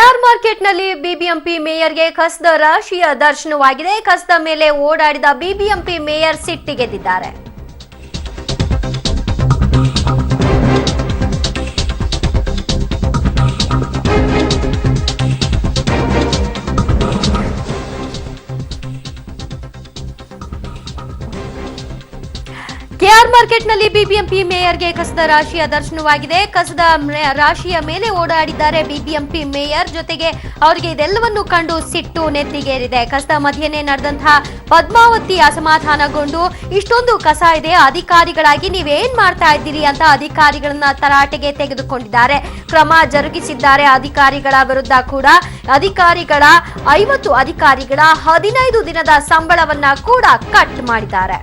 K R ಮಾರ್ಕೆಟ್ನಲ್ಲಿ BBMP ಮೇಯರ್ಗೆ ಕಸದ ರಾಶಿಯ ದರ್ಶನವಾಗಿದೆ. ಕಸದ ಮೇಲೆ ಓಡಾಡಿದ ಬಿಬಿಎಂಪಿ ಮೇಯರ್ ಸಿಟ್ಟಿಗೆದ್ದಿದ್ದಾರೆ. ಕೆಆರ್ ಮಾರ್ಕೆಟ್ನಲ್ಲಿ ಬಿಬಿಎಂಪಿ ಮೇಯರ್ಗೆ ಕಸದ ರಾಶಿಯ ದರ್ಶನವಾಗಿದೆ. ಕಸದ ರಾಶಿಯ ಮೇಲೆ ಓಡಾಡಿದ್ದಾರೆ ಬಿಬಿಎಂಪಿ ಮೇಯರ್. ಜೊತೆಗೆ ಅವರಿಗೆ ಇದೆಲ್ಲವನ್ನು ಕಂಡು ಸಿಟ್ಟು ನೆತ್ತಿಗೇರಿದೆ. ಕಸದ ಮಧ್ಯೆನೇ ನಡೆದಂತಹ ಪದ್ಮಾವತಿ ಅಸಮಾಧಾನಗೊಂಡು ಇಷ್ಟೊಂದು ಕಸ ಇದೆ, ಅಧಿಕಾರಿಗಳಾಗಿ ನೀವೇನ್ ಮಾಡ್ತಾ ಇದ್ದೀರಿ ಅಂತ ಅಧಿಕಾರಿಗಳನ್ನ ತರಾಟೆಗೆ ತೆಗೆದುಕೊಂಡಿದ್ದಾರೆ. ಕ್ರಮ ಜರುಗಿಸಿದ್ದಾರೆ ಅಧಿಕಾರಿಗಳ ವಿರುದ್ಧ ಕೂಡ. 50 ಅಧಿಕಾರಿಗಳ 15 ದಿನದ ಸಂಬಳವನ್ನ ಕೂಡ ಕಟ್ ಮಾಡಿದ್ದಾರೆ.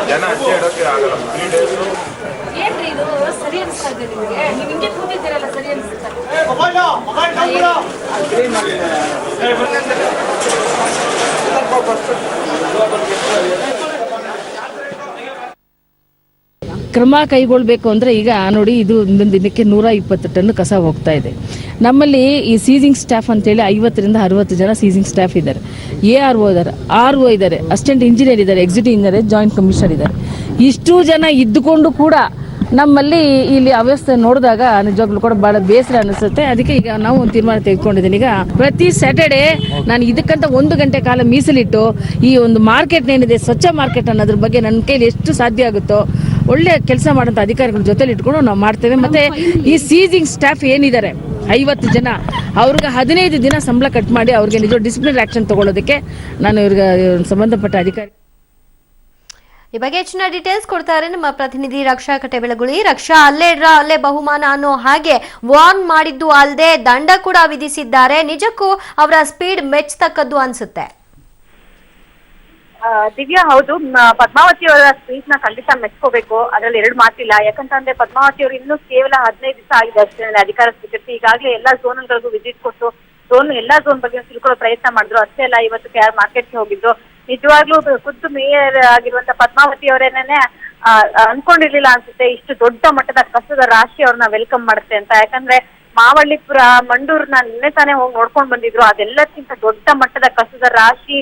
ಜನ ಅಷ್ಟೇ ಇಡೋಕೆ ಆಗಲ್ಲ. ಏನ್ರಿ ಇದು ಸರಿ ಅನ್ಸ್ತಾ ಇದೆ ನಿಮಗೆ? ನೀವು ಹಿಂಗೆ ಕೂತಿದ್ದೀರಲ್ಲ, ಸರಿ ಅನ್ಸುತ್ತೆ? ಕ್ರಮ ಕೈಗೊಳ್ಳಬೇಕು ಅಂದರೆ ಈಗ ನೋಡಿ, ಇದು ಒಂದೊಂದು ದಿನಕ್ಕೆ 120 ಟನ್ ಕಸ ಹೋಗ್ತಾ ಇದೆ. ನಮ್ಮಲ್ಲಿ ಈ ಸೀಸಿಂಗ್ ಸ್ಟಾಫ್ ಅಂತೇಳಿ 50ರಿಂದ 60 ಜನ ಸೀಸಿಂಗ್ ಸ್ಟಾಫ್ ಇದ್ದಾರೆ. ARO ಇದ್ದಾರೆ, RO ಇದ್ದಾರೆ, ಅಸಿಸ್ಟೆಂಟ್ ಇಂಜಿನಿಯರ್ ಇದ್ದಾರೆ, ಎಕ್ಸಿಕ್ಯೂಟಿವ್ ಇಂಜಿನಿಯರ್, ಜಾಯಿಂಟ್ ಕಮಿಷನರ್ ಇದ್ದಾರೆ. ಇಷ್ಟು ಜನ ಇದ್ದುಕೊಂಡು ಕೂಡ ನಮ್ಮಲ್ಲಿ ಇಲ್ಲಿ ಅವ್ಯವಸ್ಥೆ ನೋಡಿದಾಗ ನಿಜವಾಗ್ಲೂ ಕೂಡ ಬಹಳ ಬೇಸರ ಅನಿಸುತ್ತೆ. ಅದಕ್ಕೆ ಈಗ ನಾವು ಒಂದು ತೀರ್ಮಾನ ತೆಗೆದುಕೊಂಡಿದ್ದೀನಿ. ಈಗ ಪ್ರತಿ ಸ್ಯಾಟರ್ಡೆ ನಾನು ಇದಕ್ಕಂತ 1 ಗಂಟೆ ಕಾಲ ಮೀಸಲಿಟ್ಟು ಈ ಒಂದು ಮಾರ್ಕೆಟ್ ಏನಿದೆ, ಸ್ವಚ್ಛ ಮಾರ್ಕೆಟ್ ಅನ್ನೋದ್ರ ಬಗ್ಗೆ ನನ್ನ ಕೈಲಿ ಎಷ್ಟು ಸಾಧ್ಯ ಆಗುತ್ತೋ ಒಳ್ಳೆ ಕೆಲಸ ಮಾಡೋಂಥ ಅಧಿಕಾರಿಗಳ ಜೊತೆಲಿ ಇಟ್ಕೊಂಡು ನಾವು ಮಾಡ್ತೇವೆ. ಮತ್ತೆ ಈ ಸೀಸಿಂಗ್ ಸ್ಟಾಫ್ ಏನಿದ್ದಾರೆ 50 ಜನ, ಅವ್ರಿಗೆ 15 ದಿನ ಸಂಬಳ ಕಟ್ ಮಾಡಿ ಅವ್ರಿಗೆ ನಿಜ ಡಿಸಿಪ್ಲಿನರಿ ಆಕ್ಷನ್ ತಗೊಳ್ಳೋದಕ್ಕೆ ನಾನು ಇವ್ರಿಗೆ ಸಂಬಂಧಪಟ್ಟ ಅಧಿಕಾರಿ. ಈ ಬಗ್ಗೆ ಹೆಚ್ಚಿನ ಡೀಟೇಲ್ಸ್ ಕೊಡ್ತಾರೆ ನಮ್ಮ ಪ್ರತಿನಿಧಿ ರಕ್ಷಾ ಕಟೆಬೆಳಗುಳಿ. ರಕ್ಷಾ, ಅಲ್ಲೇ ಬಹುಮಾನ ಅನ್ನೋ ಹಾಗೆ ವಾರ್ನ್ ಮಾಡಿದ್ದು ಅಲ್ಲದೆ ದಂಡ ಕೂಡ ವಿಧಿಸಿದ್ದಾರೆ. ನಿಜಕ್ಕೂ ಅವರ ಸ್ಪೀಡ್ ಮೆಚ್ಚತಕ್ಕದ್ದು ಅನ್ಸುತ್ತೆ. ದಿವ್ಯಾ, ಹೌದು, ಪದ್ಮಾವತಿ ಅವರ ಸ್ಪೀಡ್ ನ ಖಂಡಿತ ಮೆಚ್ಕೋಬೇಕು, ಅದ್ರಲ್ಲಿ 2 ಮಾತಿಲ್ಲ. ಯಾಕಂತಂದ್ರೆ ಪದ್ಮಾವತಿ ಅವರು ಇನ್ನೂ ಕೇವಲ 15 ದಿವಸ ಆಗಿದೆ ಅಷ್ಟೇ ಅಧಿಕಾರ ಸ್ವೀಕರಿಸಿ. ಈಗಾಗಲೇ ಎಲ್ಲಾ ಝೋನ್ಗಳಿಗೂ ವಿಸಿಟ್ ಕೊಟ್ಟು ಎಲ್ಲಾ ಝೋನ್ ಬಗ್ಗೆ ತಿಳ್ಕೊಳ್ಳೋ ಪ್ರಯತ್ನ ಮಾಡಿದ್ರು. ಅಷ್ಟೇ ಅಲ್ಲ, ಇವತ್ತು ಕೆಆರ್ ಮಾರ್ಕೆಟ್ಗೆ ಹೋಗಿದ್ರು. ನಿಜವಾಗ್ಲೂ ಖುದ್ದು ಮೇಯರ್ ಆಗಿರುವಂತ ಪದ್ಮಾವತಿ ಅವರೇನೇ ಅನ್ಕೊಂಡಿರ್ಲಿಲ್ಲ ಅನ್ಸುತ್ತೆ ಇಷ್ಟು ದೊಡ್ಡ ಮಟ್ಟದ ಕಸದ ರಾಶಿ ಅವ್ರನ್ನ ವೆಲ್ಕಮ್ ಮಾಡುತ್ತೆ ಅಂತ. ಯಾಕಂದ್ರೆ ಮಾವಳ್ಳಿಪುರ, ಮಂಡೂರ್ನ ನಿನ್ನೆ ತಾನೇ ಹೋಗಿ ನೋಡ್ಕೊಂಡ್ ಬಂದಿದ್ರು. ಅದೆಲ್ಲಕ್ಕಿಂತ ದೊಡ್ಡ ಮಟ್ಟದ ಕಸದ ರಾಶಿ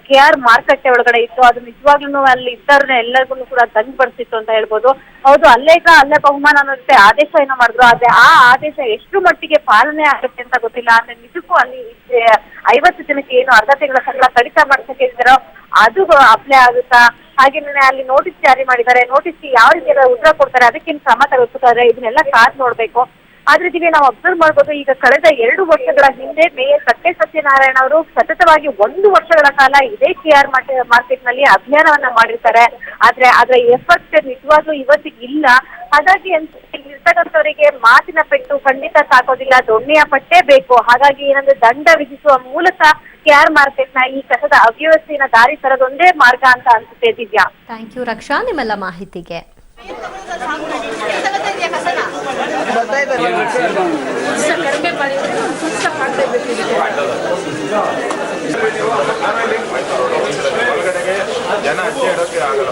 ಕೆಆರ್ ಮಾರುಕಟ್ಟೆ ಒಳಗಡೆ ಇತ್ತು. ಅದು ನಿಜವಾಗ್ಲೂ ಅಲ್ಲಿ ಇದ್ದವ್ರನ್ನ ಎಲ್ಲರಿಗೂ ಕೂಡ ದಂಗ್ ಬಡಿಸಿತ್ತು ಅಂತ ಹೇಳ್ಬೋದು. ಹೌದು, ಅಲ್ಲೇ ಬಹುಮಾನ ಅನ್ನೋದಕ್ಕೆ ಆದೇಶ ಏನೋ ಮಾಡಿದ್ರು. ಆದ್ರೆ ಆ ಆದೇಶ ಎಷ್ಟು ಮಟ್ಟಿಗೆ ಪಾಲನೆ ಆಗುತ್ತೆ ಅಂತ ಗೊತ್ತಿಲ್ಲ. ಅಂದ್ರೆ ನಿಜಕ್ಕೂ ಅಲ್ಲಿ 50 ಜನಕ್ಕೆ ಏನು ಅರ್ಧ ತಿಂಗಳ ಸಂಬಳ ಕಡಿತ ಮಾಡ್ಸಕ್ಕೆ ಇದ್ದಾರೋ ಅದು ಅಪ್ಲೈ ಆಗುತ್ತಾ? ಹಾಗೇನೆ ಅಲ್ಲಿ ನೋಟಿಸ್ ಜಾರಿ ಮಾಡಿದ್ದಾರೆ. ನೋಟಿಸ್ ಯಾವ ರೀತಿ ಉತ್ತರ ಕೊಡ್ತಾರೆ, ಅದಕ್ಕೇನು ಕ್ರಮ ತಗೋತಾರೆ, ಇದನ್ನೆಲ್ಲ ಕಾದ್ ನೋಡ್ಬೇಕು. ಆದ್ರೆ ಇದೀಗ ನಾವು ಅಬ್ಸರ್ವ್ ಮಾಡ್ಬೋದು, ಈಗ ಕಳೆದ 2 ವರ್ಷಗಳ ಹಿಂದೆ ಮೇಯರ್ ಕಟ್ಟೆ ಸತ್ಯನಾರಾಯಣ ಅವರು ಸತತವಾಗಿ 1 ವರ್ಷಗಳ ಕಾಲ ಇದೇ ಕೆಆರ್ ಮಾರ್ಕೆಟ್ ನಲ್ಲಿ ಅಭಿಯಾನವನ್ನ ಮಾಡಿರ್ತಾರೆ. ಆದ್ರೆ ಅದರ ಎಫರ್ಟ್ ನಿಜವಾಗ್ಲೂ ಇವತ್ತಿಗೆ ಇಲ್ಲ. ಹಾಗಾಗಿ ಇರ್ತಕ್ಕಂಥವರಿಗೆ ಮಾತಿನ ಪೆಟ್ಟು ಖಂಡಿತ ಸಾಕೋದಿಲ್ಲ, ದೊಣ್ಣೆಯ ಪಟ್ಟೆ ಬೇಕು. ಹಾಗಾಗಿ ಏನಂದ್ರೆ ದಂಡ ವಿಧಿಸುವ ಮೂಲಕ ಕೆಆರ್ ಮಾರ್ಕೆಟ್ ನ ಈ ಕಸದ ಅವ್ಯವಸ್ಥೆಯನ್ನ ದಾರಿ ತರೋದೊಂದೇ ಮಾರ್ಗ ಅಂತ ಅನ್ಸುತ್ತೆ. ದಿವ್ಯಾ, ಥ್ಯಾಂಕ್ ಯು ರಕ್ಷಾ, ನಿಮ್ಮೆಲ್ಲ ಮಾಹಿತಿಗೆ. ಜನ ಅಷ್ಟೇ ಇಡೋಕೆ ಆಗಲ್ಲ.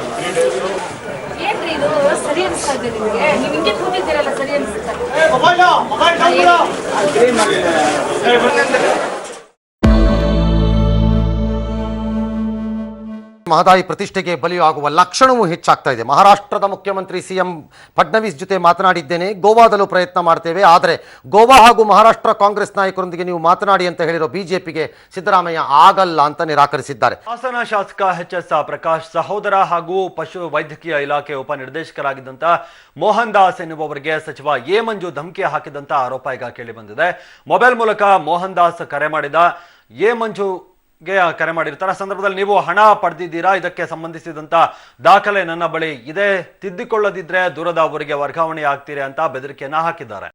ಏನ್ರಿ ಇದು ಸರಿ ಅನ್ಸ್ತಾ ಇದೆ ನಿಮಗೆ? ನೀವು ಹಿಂಗೆ ಕೂತಿದ್ದೀರಲ್ಲ, ಸರಿ ಅನ್ಸುತ್ತೆ? ಮಹದಾಯಿ ಪ್ರತಿಷ್ಠೆಗೆ ಬಲಿಯಾಗುವ ಲಕ್ಷಣವೂ ಹೆಚ್ಚಾಗ್ತಾ ಇದೆ. ಮಹಾರಾಷ್ಟ್ರದ ಮುಖ್ಯಮಂತ್ರಿ ಸಿಎಂ ಫಡ್ನವೀಸ್ ಜೊತೆ ಮಾತನಾಡಿದ್ದೇನೆ, ಗೋವಾದಲ್ಲೂ ಪ್ರಯತ್ನ ಮಾಡ್ತೇವೆ, ಆದರೆ ಗೋವಾ ಹಾಗೂ ಮಹಾರಾಷ್ಟ್ರ ಕಾಂಗ್ರೆಸ್ ನಾಯಕರೊಂದಿಗೆ ನೀವು ಮಾತನಾಡಿ ಅಂತ ಹೇಳಿರೋ ಬಿಜೆಪಿಗೆ ಸಿದ್ದರಾಮಯ್ಯ ಆಗಲ್ಲ ಅಂತ ನಿರಾಕರಿಸಿದ್ದಾರೆ. ಹಾಸನ ಶಾಸಕ ಎಚ್.ಎಸ್. ಪ್ರಕಾಶ್ ಸಹೋದರ ಹಾಗೂ ಪಶು ವೈದ್ಯಕೀಯ ಇಲಾಖೆ ಉಪನಿರ್ದೇಶಕರಾಗಿದ್ದಂತ ಮೋಹನ್ ದಾಸ್ ಎನ್ನುವವರಿಗೆ ಸಚಿವ ಎ ಮಂಜು ಧಮಕಿ ಹಾಕಿದಂತ ಆರೋಪ ಈಗ ಕೇಳಿ ಬಂದಿದೆ. ಮೊಬೈಲ್ ಮೂಲಕ ಮೋಹನ್ ದಾಸ್ ಕರೆ ಮಾಡಿದ ಎ ಮಂಜು ಕರೆ ಮಾಡಿರ್ತಾರೆ. ಸಂದರ್ಭದಲ್ಲಿ ನೀವು ಹಣ ಪಡೆದಿದ್ದೀರಾ, ಇದಕ್ಕೆ ಸಂಬಂಧಿಸಿದಂತ ದಾಖಲೆ ನನ್ನ ಬಳಿ ಇದೆ, ತಿದ್ದಿಕೊಳ್ಳದಿದ್ರೆ ದೂರದ ಊರಿಗೆ ವರ್ಗಾವಣೆ ಆಗ್ತೀರಿ ಅಂತ ಬೆದರಿಕೆಯನ್ನ ಹಾಕಿದ್ದಾರೆ.